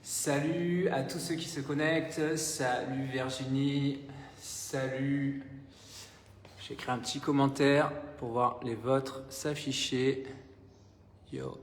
Salut à tous ceux qui se connectent, salut Virginie, salut. J'ai écrit un petit commentaire pour voir les vôtres s'afficher. Yo.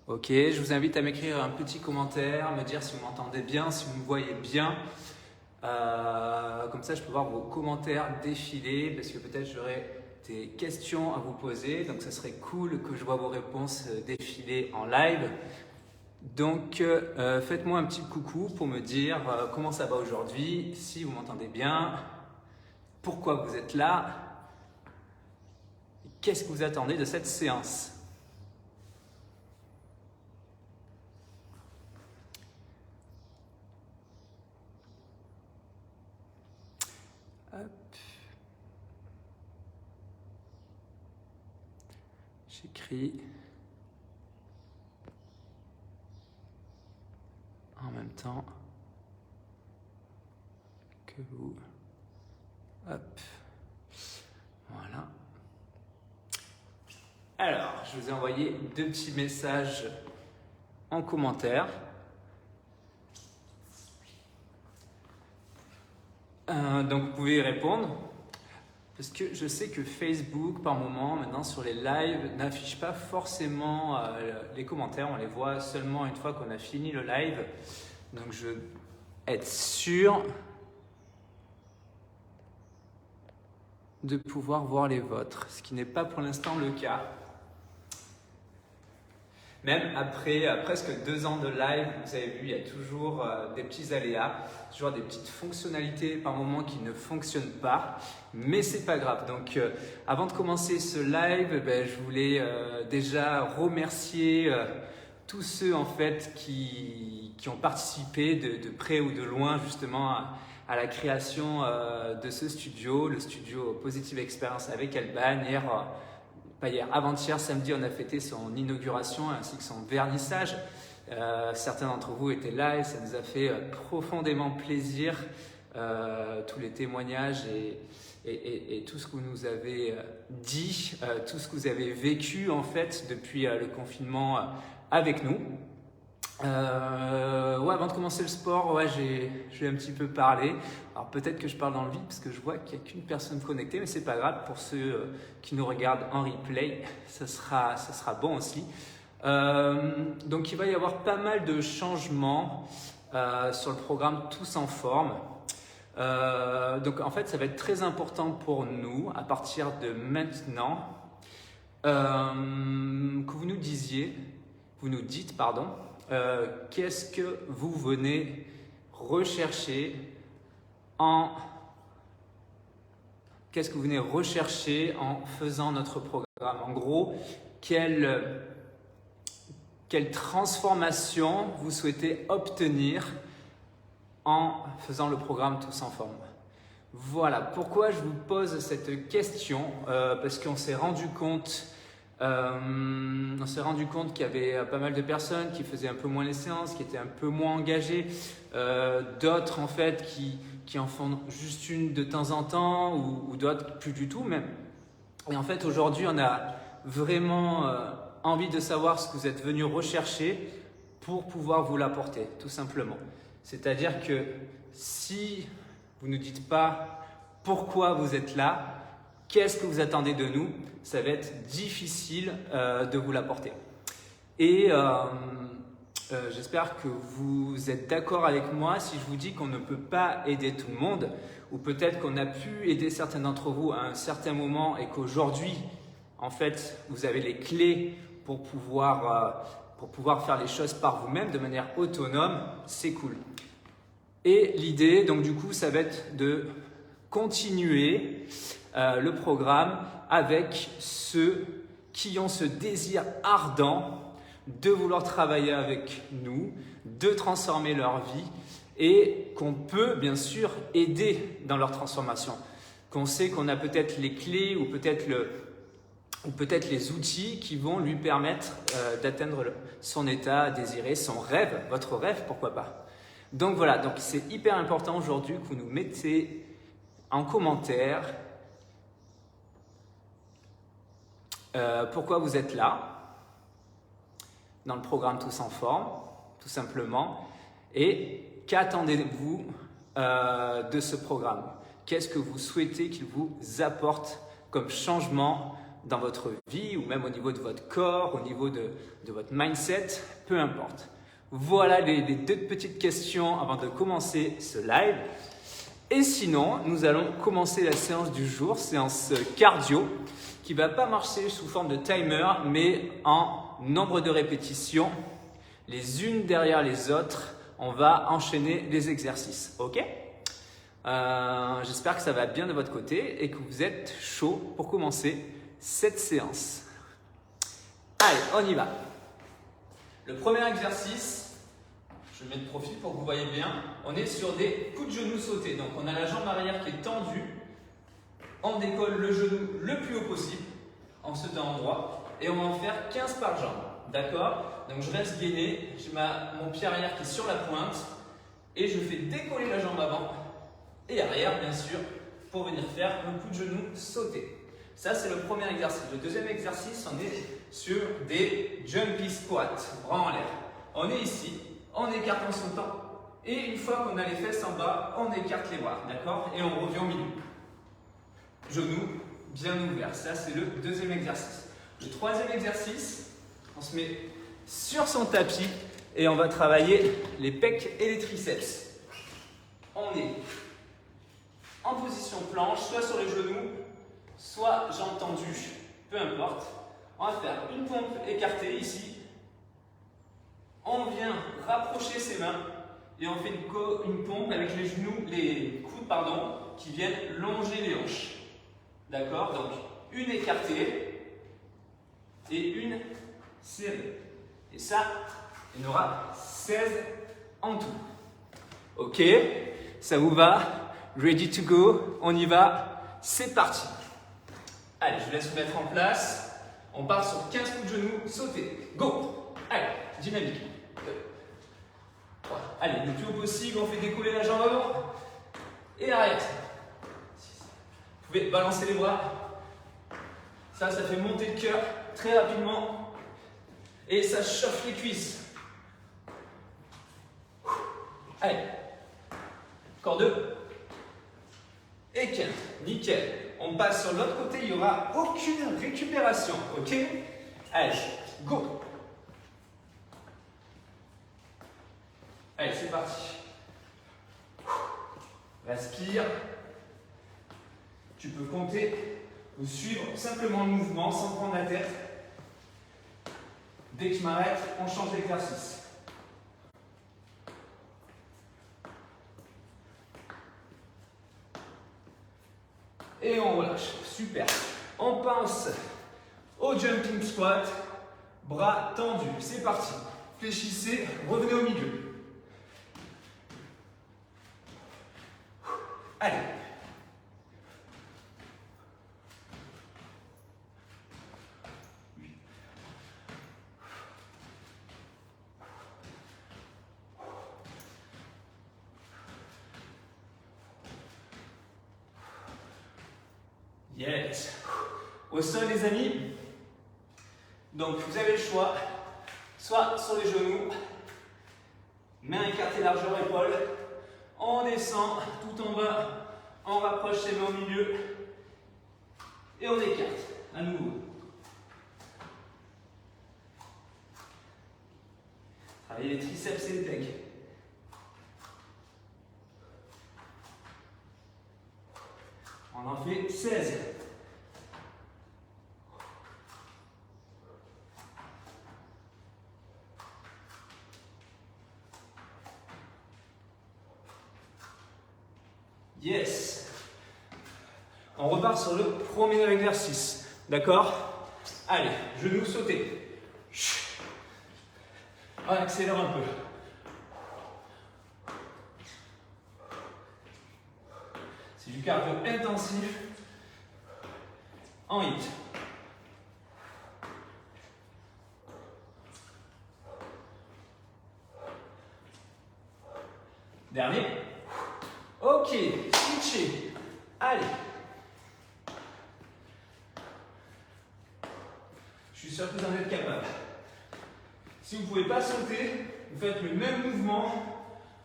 Ok, je vous invite à m'écrire un petit commentaire, me dire si vous m'entendez bien, si vous me voyez bien. Comme ça, je peux voir vos commentaires défiler parce que peut-être j'aurai des questions à vous poser. Donc, ça serait cool que je vois vos réponses défiler en live. Donc, faites-moi un petit coucou pour me dire comment ça va aujourd'hui, si vous m'entendez bien, pourquoi vous êtes là, qu'est-ce que vous attendez de cette séance. J'écris en même temps que vous. Hop. Voilà. Alors, je vous ai envoyé deux petits messages en commentaire. Donc, vous pouvez y répondre. Parce que je sais que Facebook, par moment, maintenant sur les lives, n'affiche pas forcément les commentaires. On les voit seulement une fois qu'on a fini le live. Donc, je veux être sûr de pouvoir voir les vôtres, ce qui n'est pas pour l'instant le cas. Même après presque 2 ans de live, vous avez vu, il y a toujours des petits aléas, toujours des petites fonctionnalités par moment qui ne fonctionnent pas, mais c'est pas grave. Donc avant de commencer ce live, je voulais déjà remercier tous ceux en fait qui ont participé de près ou de loin justement à la création de ce studio, le studio Positive Experience avec Alban. Avant-hier, samedi, on a fêté son inauguration ainsi que son vernissage. Certains d'entre vous étaient là et ça nous a fait profondément plaisir, tous les témoignages et tout ce que vous nous avez dit, tout ce que vous avez vécu en fait depuis le confinement avec nous. Avant de commencer le sport, j'ai un petit peu parlé. Alors peut-être que je parle dans le vide parce que je vois qu'il n'y a qu'une personne connectée, mais c'est pas grave. Pour ceux qui nous regardent en replay, ça sera bon aussi. Donc il va y avoir pas mal de changements sur le programme Tous en forme. Donc en fait, ça va être très important pour nous à partir de maintenant que vous nous dites, qu'est-ce que vous venez rechercher en faisant notre programme. En gros, quelle transformation vous souhaitez obtenir en faisant le programme Tous en forme. Voilà, pourquoi je vous pose cette question, parce qu'on s'est rendu compte qu'il y avait pas mal de personnes qui faisaient un peu moins les séances, qui étaient un peu moins engagées, d'autres en fait qui en font juste une de temps en temps ou d'autres plus du tout même. Et en fait aujourd'hui on a vraiment envie de savoir ce que vous êtes venu rechercher pour pouvoir vous l'apporter tout simplement. C'est-à-dire que si vous ne dites pas pourquoi vous êtes là, qu'est-ce que vous attendez de nous, ça va être difficile de vous l'apporter. Et j'espère que vous êtes d'accord avec moi si je vous dis qu'on ne peut pas aider tout le monde, ou peut-être qu'on a pu aider certains d'entre vous à un certain moment et qu'aujourd'hui, en fait, vous avez les clés pour pouvoir faire les choses par vous-même de manière autonome, c'est cool. Et l'idée, donc du coup, ça va être de continuer le programme avec ceux qui ont ce désir ardent de vouloir travailler avec nous, de transformer leur vie et qu'on peut bien sûr aider dans leur transformation. Qu'on sait qu'on a peut-être les clés ou peut-être les outils qui vont lui permettre d'atteindre son état désiré, son rêve, votre rêve, pourquoi pas. Donc voilà, donc c'est hyper important aujourd'hui que vous nous mettez en commentaire pourquoi vous êtes là, dans le programme Tous en forme, tout simplement, et qu'attendez-vous de ce programme? Qu'est-ce que vous souhaitez qu'il vous apporte comme changement dans votre vie ou même au niveau de votre corps, au niveau de votre mindset, peu importe. Voilà les deux petites questions avant de commencer ce live. Et sinon, nous allons commencer la séance du jour, séance cardio, qui ne va pas marcher sous forme de timer, mais en nombre de répétitions, les unes derrière les autres. On va enchaîner les exercices, ok? J'espère que ça va bien de votre côté et que vous êtes chaud pour commencer cette séance. Allez, on y va. Le premier exercice, je mets de profil pour que vous voyez bien. On est sur des coups de genoux sautés. Donc on a la jambe arrière qui est tendue. On décolle le genou le plus haut possible en se tenant droit. Et on va en faire 15 par jambe. D'accord? Donc je reste gainé. J'ai mon pied arrière qui est sur la pointe. Et je fais décoller la jambe avant et arrière, bien sûr, pour venir faire un coup de genou sauté. Ça, c'est le premier exercice. Le deuxième exercice, on est sur des jumpy squats, bras en l'air. On est ici, on écarte en sautant. Et une fois qu'on a les fesses en bas, on écarte les bras, d'accord? Et on revient au milieu. Genoux bien ouverts. Ça, c'est le deuxième exercice. Le troisième exercice, on se met sur son tapis et on va travailler les pecs et les triceps. On est en position planche, soit sur les genoux, soit jambes tendues, peu importe. On va faire une pompe écartée ici. On vient rapprocher ses mains et on fait une pompe avec les coudes qui viennent longer les hanches. D'accord? Donc une écartée et une serrée. Et ça, il y en aura 16 en tout. Ok? Ça vous va? Ready to go? On y va? C'est parti! Allez, je vous laisse vous mettre en place. On part sur 15 coups de genoux sautés. Go! Allez, dynamique. 2, 3. Allez, le plus haut possible, on fait décoller la jambe avant. Et arrête. 6. Vous pouvez balancer les bras. Ça fait monter le cœur très rapidement. Et ça chauffe les cuisses. Allez. Encore 2. Et 15. Nickel. On passe sur l'autre côté, il n'y aura aucune récupération. Ok? Allez, go! Allez, c'est parti. Respire. Tu peux compter ou suivre simplement le mouvement sans prendre la tête. Dès que je m'arrête, on change d'exercice. Et on relâche. Super. On pense au jumping squat. Bras tendus. C'est parti. Fléchissez. Revenez au milieu. Allez. Yes. Au sol, les amis. Donc, vous avez le choix. Soit sur les genoux, mains écartées, largeur épaule. On descend tout en bas. On rapproche ses mains au milieu. Et on écarte. À nouveau. Travaillez les triceps et les pecs. On en fait 16. Yes. On repart sur le premier exercice. D'accord? Allez, genoux sautés. On accélère un peu. C'est du cardio intensif en hit. Dernier. Ok, switchez. Allez. sûr que vous en êtes capable. Si vous ne pouvez pas sauter, vous faites le même mouvement,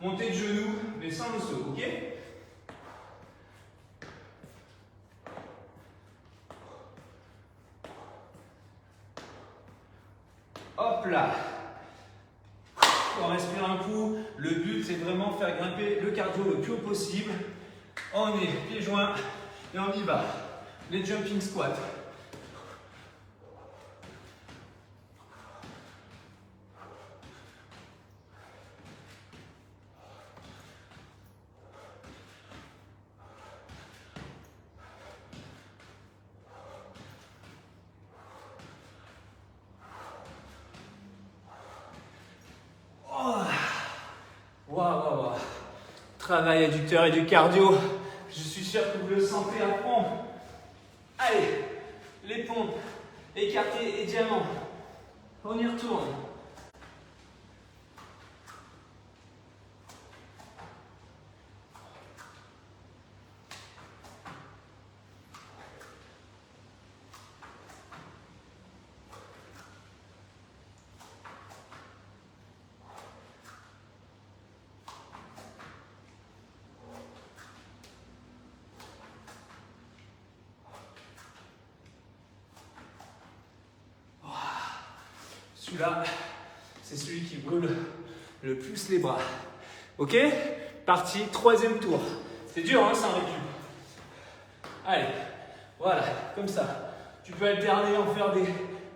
montée de genoux, mais sans le saut, ok? Hop là. On respire un coup. Le but, c'est vraiment faire grimper le cardio le plus haut possible. On est pieds joints et on y va. Les jumping squats. Waouh. Travail adducteur et du cardio. Je suis sûr que vous le sentez à fond. Allez, les pompes écartées et diamant. On y retourne. Celui-là, c'est celui qui brûle le plus les bras. Ok? Parti, troisième tour. C'est dur, hein, sans récup. Allez, voilà, comme ça. Tu peux alterner, en faire des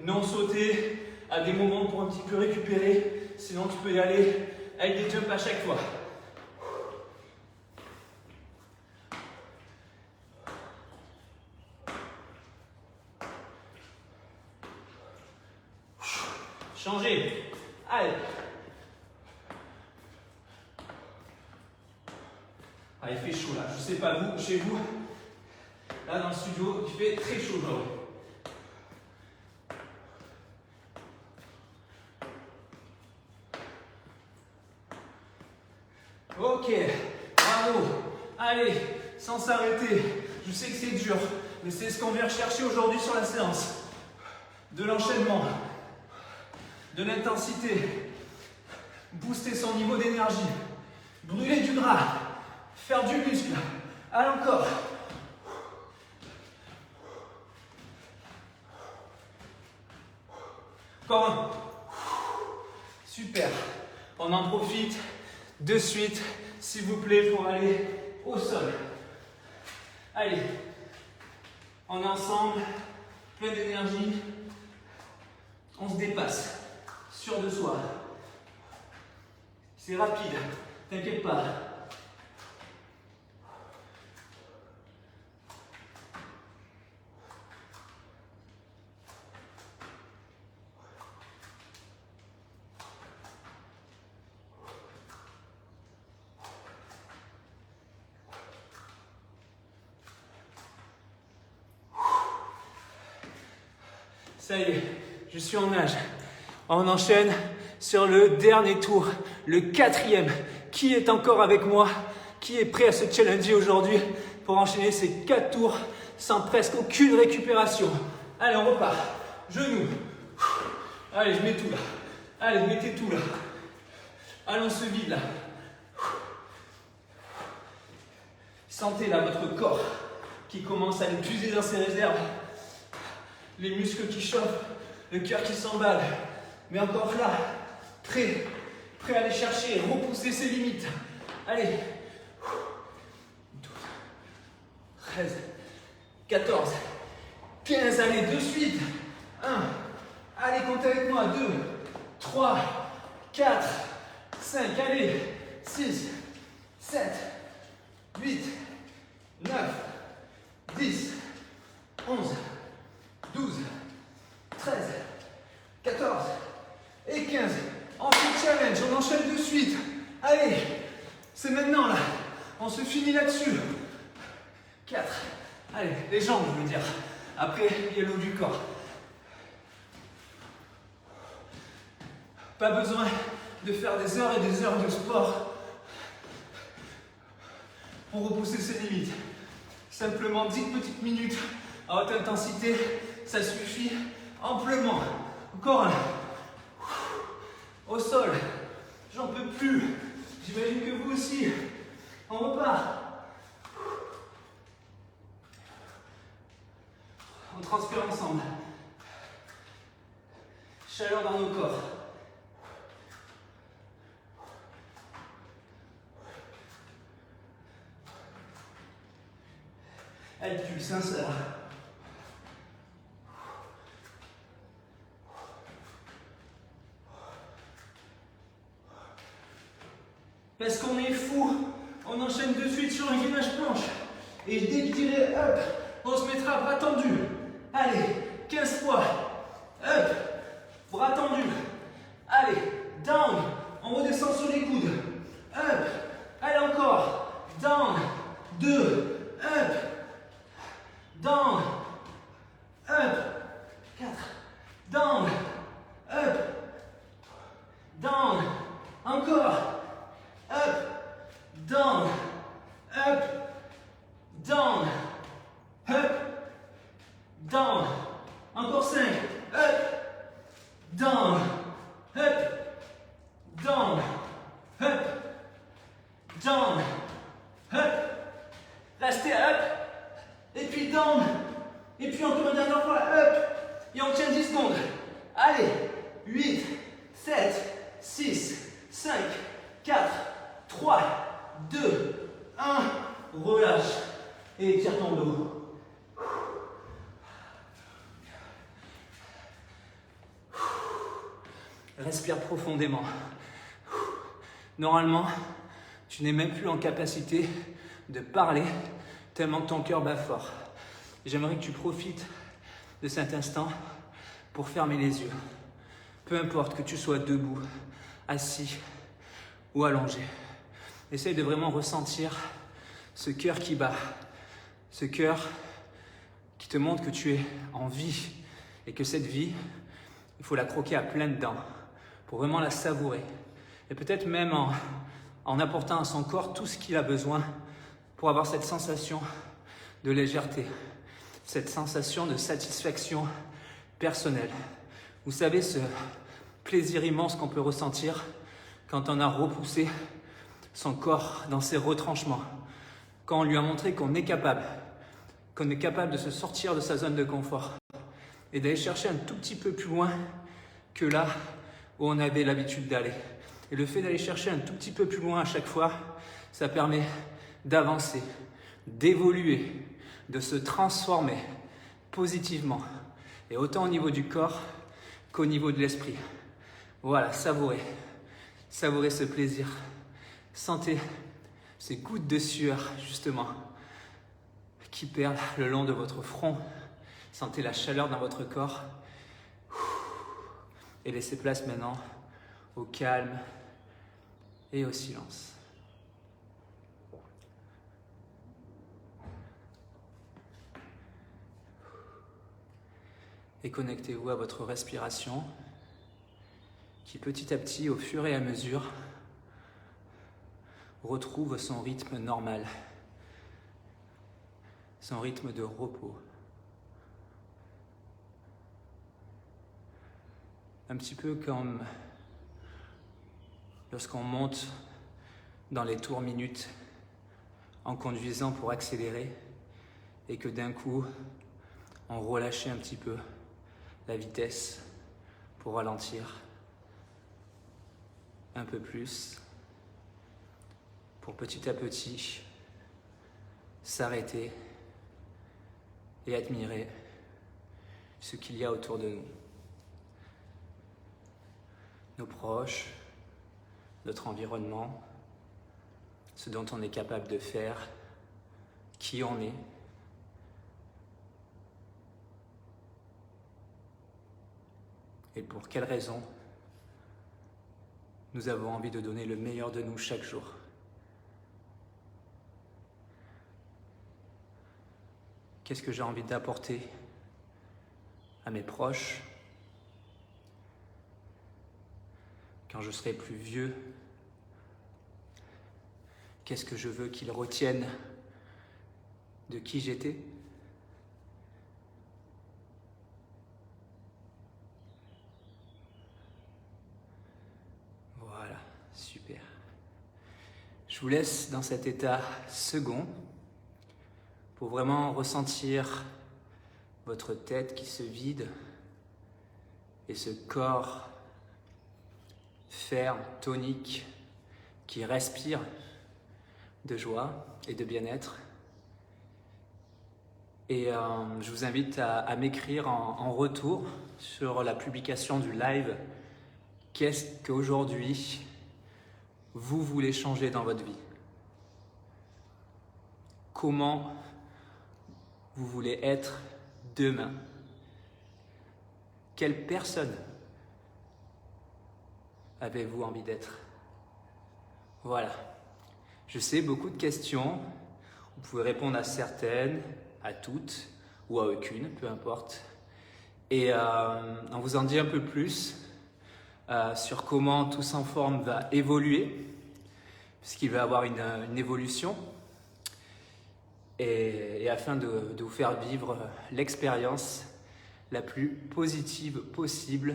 non sautés à des moments pour un petit peu récupérer. Sinon, tu peux y aller avec des jumps à chaque fois. Changez. Allez. Ah, il fait chaud là. Je sais pas vous, chez vous. Là dans le studio, il fait très chaud aujourd'hui. Ok. Bravo. Allez, sans s'arrêter. Je sais que c'est dur, mais c'est ce qu'on vient rechercher aujourd'hui sur la séance. De l'enchaînement. De l'intensité, booster son niveau d'énergie, brûler du gras, faire du muscle. Allez encore. Encore un. Super. On en profite de suite, s'il vous plaît, pour aller au sol. Allez. On est ensemble, plein d'énergie. On se dépasse. Sûr de soi. C'est rapide, t'inquiète pas. Ça y est, je suis en nage. On enchaîne sur le dernier tour, le quatrième. Qui est encore avec moi? Qui est prêt à se challenger aujourd'hui pour enchaîner ces 4 tours sans presque aucune récupération? Allez, on repart. Genoux. Allez, je mets tout là. Allez, mettez tout là. Allez, on se vide là. Sentez là votre corps qui commence à aller puiser dans ses réserves. Les muscles qui chauffent, le cœur qui s'emballe. Mais encore là, prêt à aller chercher, repousser ses limites. Allez. 12, 13, 14, 15, allez, de suite. 1, allez, comptez avec moi. 2, 3, 4, 5, allez. 6, 7, 8, 9, 10, 11, 12, 13, 14 et 15. On fait challenge, on enchaîne de suite. Allez, c'est maintenant là. On se finit là-dessus. 4. Allez, les jambes, je veux dire. Après, il y a l'eau du corps. Pas besoin de faire des heures et des heures de sport pour repousser ses limites. Simplement 10 petites minutes à haute intensité, ça suffit amplement. Encore un. Au sol. J'en peux plus. J'imagine que vous aussi. On repart. On transpire ensemble. Chaleur dans nos corps. Elle pulse, insère. Parce qu'on est fou, on enchaîne de suite sur un gainage planche. Et dès que je dirai up, on se mettra bras tendus. Allez, 15 fois. Up, bras tendus. Allez, down, on redescend sur les coudes. Up, allez encore. Down, 2, up. Down, up, 4. Down, up. Down, encore. Up, down, up, down, up, down. Encore 5. Up, down, up, down, up, down, up. Restez up. Et puis down. Et puis encore une dernière fois. Up. Et on tient 10 secondes. Allez. 8, 7, 6, 5, 4, 3, 2, 1, relâche et étire ton dos. Respire profondément. Normalement, tu n'es même plus en capacité de parler tellement que ton cœur bat fort. J'aimerais que tu profites de cet instant pour fermer les yeux. Peu importe que tu sois debout, assis ou allongé. Essaye de vraiment ressentir ce cœur qui bat, ce cœur qui te montre que tu es en vie et que cette vie, il faut la croquer à pleines dents pour vraiment la savourer. Et peut-être même en apportant à son corps tout ce qu'il a besoin pour avoir cette sensation de légèreté, cette sensation de satisfaction personnelle. Vous savez, ce plaisir immense qu'on peut ressentir quand on a repoussé son corps dans ses retranchements, quand on lui a montré qu'on est capable de se sortir de sa zone de confort et d'aller chercher un tout petit peu plus loin que là où on avait l'habitude d'aller. Et le fait d'aller chercher un tout petit peu plus loin à chaque fois, ça permet d'avancer, d'évoluer, de se transformer positivement, et autant au niveau du corps qu'au niveau de l'esprit. Voilà, savourez ce plaisir. Sentez ces gouttes de sueur, justement, qui perlent le long de votre front. Sentez la chaleur dans votre corps. Et laissez place maintenant au calme et au silence. Et connectez-vous à votre respiration qui petit à petit, au fur et à mesure, retrouve son rythme normal, son rythme de repos. Un petit peu comme lorsqu'on monte dans les tours minutes en conduisant pour accélérer et que d'un coup, on relâchait un petit peu la vitesse pour ralentir un peu plus, pour petit à petit s'arrêter et admirer ce qu'il y a autour de nous. Nos proches, notre environnement, ce dont on est capable de faire, qui on est. Et pour quelles raisons nous avons envie de donner le meilleur de nous chaque jour. Qu'est-ce que j'ai envie d'apporter à mes proches quand je serai plus vieux? Qu'est-ce que je veux qu'ils retiennent de qui j'étais? Je vous laisse dans cet état second pour vraiment ressentir votre tête qui se vide et ce corps ferme, tonique, qui respire de joie et de bien-être. Et je vous invite à m'écrire en retour sur la publication du live. Qu'est-ce qu'aujourd'hui vous voulez changer dans votre vie? Comment vous voulez être demain? Quelle personne avez-vous envie d'être? Voilà. Je sais, beaucoup de questions. Vous pouvez répondre à certaines, à toutes ou à aucune, peu importe. Et on vous en dit un peu plus sur comment Tous en Forme va évoluer, puisqu'il va avoir une évolution. Et afin de vous faire vivre l'expérience la plus positive possible,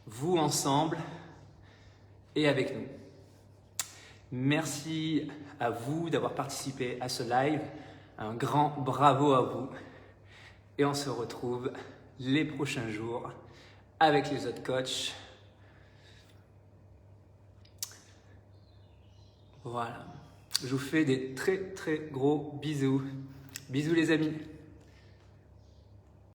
vous ensemble et avec nous. Merci à vous d'avoir participé à ce live. Un grand bravo à vous. Et on se retrouve les prochains jours avec les autres coachs. Voilà. Je vous fais des très très gros bisous. Bisous les amis.